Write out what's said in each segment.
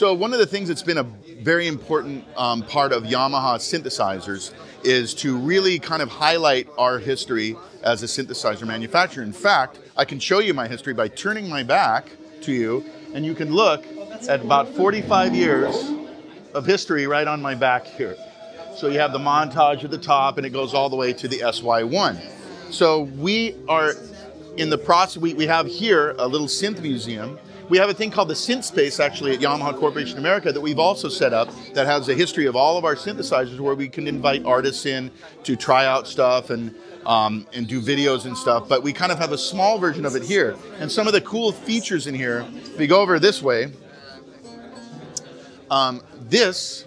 So one of the things that's been a very important part of Yamaha synthesizers is to really kind of highlight our history as a synthesizer manufacturer. In fact, I can show you my history by turning my back to you, and you can look at about 45 years of history right on my back here. So you have the montage at the top, and it goes all the way to the SY-1. So we are in the process, we have here a little synth museum. We have a thing called the Synth Space, actually, at Yamaha Corporation America that we've also set up that has a history of all of our synthesizers, where we can invite artists in to try out stuff and do videos and stuff. But we kind of have a small version of it here. And some of the cool features in here, if we go over this way, this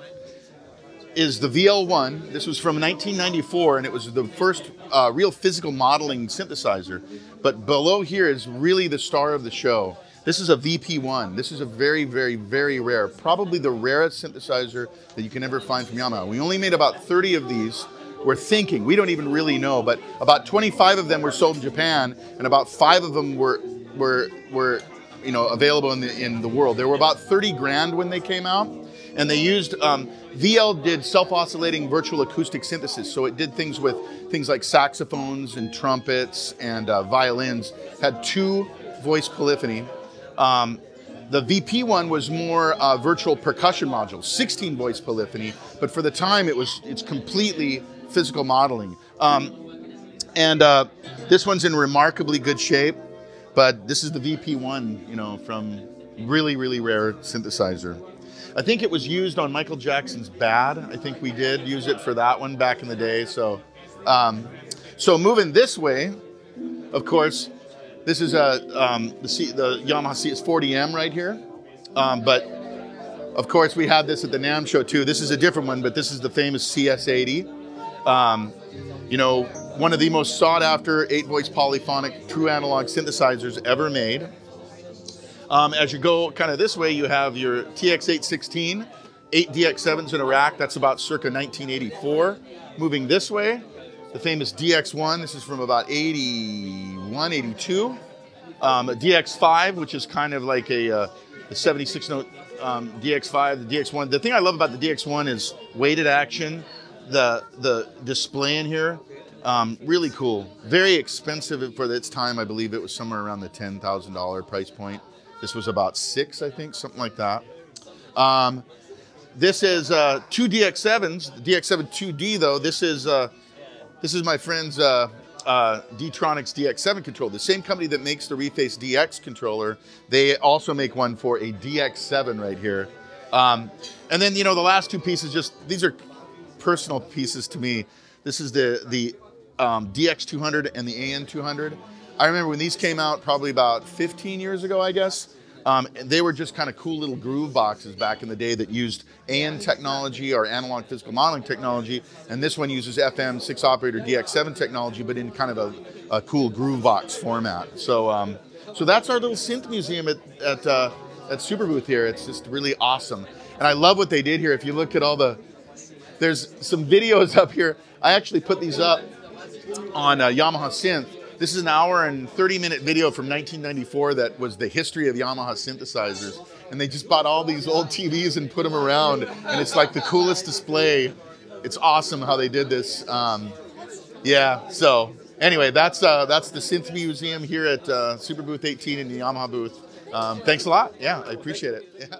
is the VL-1. This was from 1994, and it was the first real physical modeling synthesizer. But below here is really the star of the show. This is a VP-1. This is a very, very, very rare, probably the rarest synthesizer that you can ever find from Yamaha. We only made about 30 of these. We're thinking, we don't even really know, but about 25 of them were sold in Japan, and about 5 of them were available in the world. There were about 30 grand when they came out, and they used, VL did self-oscillating virtual acoustic synthesis, so it did things with things like saxophones and trumpets and violins, had 2 voice polyphony. The VP-1 was more virtual percussion module, 16 voice polyphony, but for the time it's completely physical modeling. This one's in remarkably good shape, but this is the VP-1, from really, really rare synthesizer. I think it was used on Michael Jackson's Bad. I think we did use it for that one back in the day. So, so moving this way, of course, this is the Yamaha CS-40M right here. But of course, we had this at the NAMM show too. This is a different one, but this is the famous CS-80. One of the most sought after 8-voice polyphonic true analog synthesizers ever made. As you go kind of this way, you have your TX-816, 8 DX7s in a rack. That's about circa 1984. Moving this way, the famous DX-1. This is from about 81, 82. A DX-5, which is kind of like the 76-note DX-5, the DX-1. The thing I love about the DX-1 is weighted action. The display in here, really cool. Very expensive for its time. I believe it was somewhere around the $10,000 price point. This was about 6, I think, something like that. This is 2 DX7s. The DX7 2D, though, this is my friend's D-Tronics DX7 controller. The same company that makes the Reface DX controller, they also make one for a DX7 right here. And then, the last 2 pieces, these are personal pieces to me. This is the DX200 and the AN200. I remember when these came out probably about 15 years ago, I guess. They were just kind of cool little groove boxes back in the day that used AN technology or analog physical modeling technology, and this one uses FM 6-operator DX7 technology, but in kind of a cool groove box format. So, so that's our little synth museum at Superbooth here. It's just really awesome, and I love what they did here. If you look at there's some videos up here. I actually put these up on Yamaha Synth. This is an hour and 30-minute video from 1994 that was the history of Yamaha synthesizers. And they just bought all these old TVs and put them around. And it's like the coolest display. It's awesome how they did this. Yeah, so anyway, that's the Synth Museum here at Superbooth 18 in the Yamaha booth. Thanks a lot. Yeah, I appreciate it. Yeah.